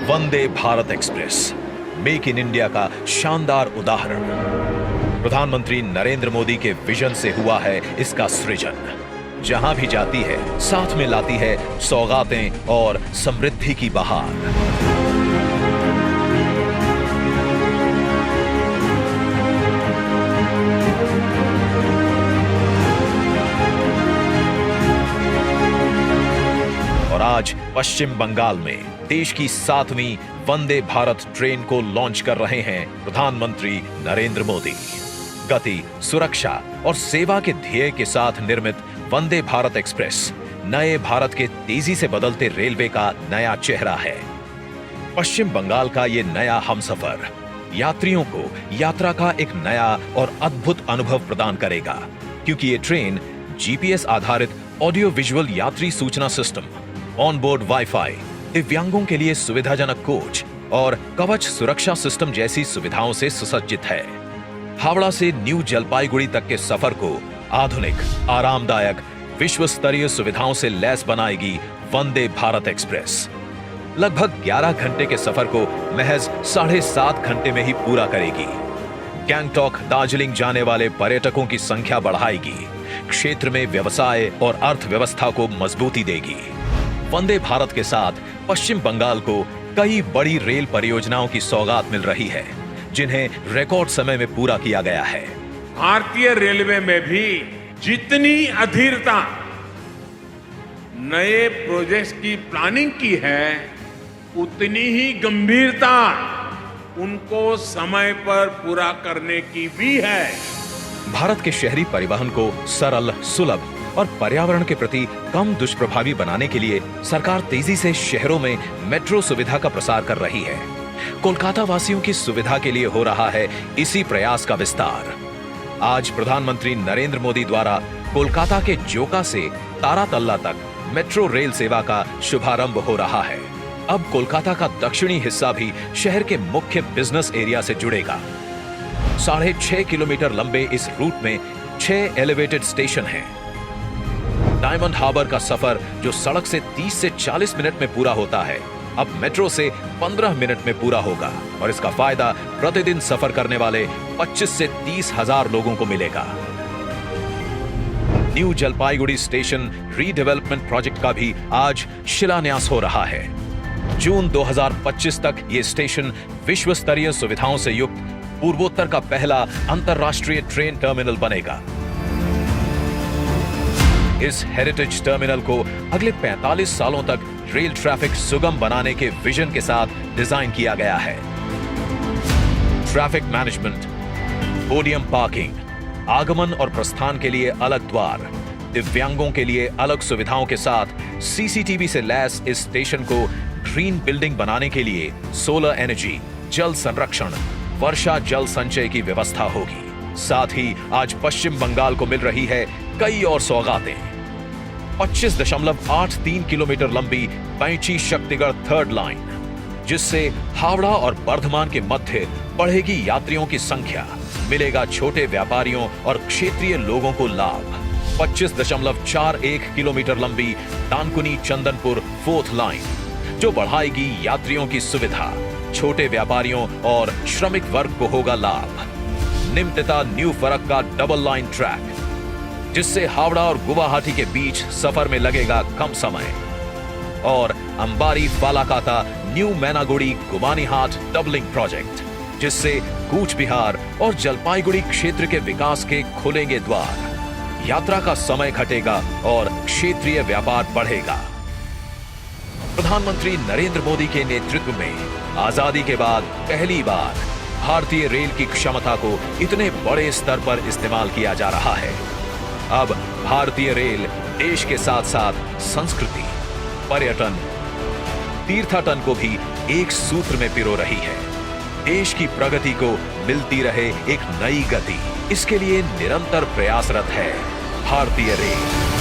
Vande Bharat express make in India का शानदार उदाहरण। प्रधानमंत्री नरेंद्र मोदी के विजन से हुआ है इसका सृजन। जहां भी जाती है साथ में लाती है सौगातें और समृद्धि की बहार। और आज पश्चिम बंगाल में देश की 7वीं वंदे भारत ट्रेन को लॉन्च कर रहे हैं प्रधानमंत्री नरेंद्र मोदी। गति, सुरक्षा और सेवा के ध्येय के साथ निर्मित वंदे भारत एक्सप्रेस नए भारत के तेजी से बदलते रेलवे का नया चेहरा है। पश्चिम बंगाल का ये नया हमसफर यात्रियों को यात्रा का एक नया और अद्भुत अनुभव प्रदान करेगा, क्योंकि ये ट्रेन जीपीएस आधारित ऑडियो विजुअल यात्री सूचना सिस्टम, ऑनबोर्ड वाईफाई, दिव्यांगों के लिए सुविधाजनक कोच और कवच सुरक्षा सिस्टम जैसी सुविधाओं से सुसज्जित है। हावड़ा से न्यू जलपाईगुड़ी तक के सफर को आधुनिक, आरामदायक, विश्व स्तरीय सुविधाओं से लैस बनाएगी वंदे भारत एक्सप्रेस। लगभग 11 घंटे के सफर को महज 7.5 घंटे में ही पूरा करेगी। गैंगटॉक, दार्जिलिंग जाने वाले पर्यटकों की संख्या बढ़ाएगी, क्षेत्र में व्यवसाय और अर्थव्यवस्था को मजबूती देगी। वंदे भारत के साथ पश्चिम बंगाल को कई बड़ी रेल परियोजनाओं की सौगात मिल रही है, जिन्हें रिकॉर्ड समय में पूरा किया गया है। भारतीय रेलवे में भी जितनी अधीरता नए प्रोजेक्ट्स की प्लानिंग की है, उतनी ही गंभीरता उनको समय पर पूरा करने की भी है। भारत के शहरी परिवहन को सरल, सुलभ और पर्यावरण के प्रति कम दुष्प्रभावी बनाने के लिए सरकार तेजी से शहरों में मेट्रो सुविधा का प्रसार कर रही है। कोलकाता वासियों की सुविधा के लिए हो रहा है इसी प्रयास का विस्तार। आज प्रधानमंत्री नरेंद्र मोदी द्वारा कोलकाता के जोका से तारातल्ला तक मेट्रो रेल सेवा का शुभारंभ हो रहा है। अब कोलकाता का दक्षिणी हिस्सा भी शहर के मुख्य बिजनेस एरिया से जुड़ेगा। 6.5 किलोमीटर लंबे इस रूट में 6 एलिवेटेड स्टेशन हैं। डायमंड हार्बर का सफर जो सड़क से 30 से 40 मिनट में पूरा होता है, अब मेट्रो से 15 मिनट में पूरा होगा और इसका फायदा प्रतिदिन सफर करने वाले 25 से 30 हजार लोगों को मिलेगा। New Jalpaiguri station redevelopment project का भी आज शिलान्यास हो रहा है। जून 2025 तक ये स्टेशन विश्व स्तरीय सुविधाओं से युक्त पूर्वोत्तर का पहला अंतरराष्ट्रीय ट्रेन टर्मिनल बनेगा। इस हेरिटेज टर्मिनल को अगले 45 सालों तक रेल ट्रैफिक सुगम बनाने के विजन के साथ डिजाइन किया गया है। ट्रैफिक मैनेजमेंट, पोडियम पार्किंग, आगमन और प्रस्थान के लिए अलग द्वार, दिव्यांगों के लिए अलग सुविधाओं के साथ सीसीटीवी से लैस इस स्टेशन को ग्रीन बिल्डिंग बनाने के लिए सोलर एनर्जी, जल संरक्षण, वर्षा जल संचय की व्यवस्था होगी। साथ ही आज पश्चिम बंगाल को मिल रही है कई और सौगातें। 25.83 किलोमीटर लंबी पैंची शक्तिगढ़ थर्ड लाइन, जिससे हावड़ा और बर्धमान के मध्य बढ़ेगी यात्रियों की संख्या, मिलेगा छोटे व्यापारियों और क्षेत्रीय लोगों को लाभ। 25.41 किलोमीटर लंबी दानकुनी चंदनपुर फोर्थ लाइन, जो बढ़ाएगी यात्रियों की सुविधा, छोटे व्यापारियों और श्रमिक वर्ग को होगा लाभ। Nimtita new Farakka double line track, जिससे हावड़ा और गुवाहाटी के बीच सफर में लगेगा कम समय। और अंबारी फालाकाता न्यू मैनागुड़ी गुमानीहाट डबलिंग प्रोजेक्ट, जिससे कूच बिहार और जलपाईगुड़ी क्षेत्र के विकास के खुलेंगे द्वार। यात्रा का समय घटेगा और क्षेत्रीय व्यापार बढ़ेगा। प्रधानमंत्री नरेंद्र मोदी के नेतृत्व में आजादी के बाद पहली बार भारतीय रेल की क्षमता को इतने बड़े स्तर पर इस्तेमाल किया जा रहा है। अब भारतीय रेल देश के साथ साथ संस्कृति, पर्यटन, तीर्थाटन को भी एक सूत्र में पिरो रही है। देश की प्रगति को मिलती रहे एक नई गति, इसके लिए निरंतर प्रयासरत है भारतीय रेल।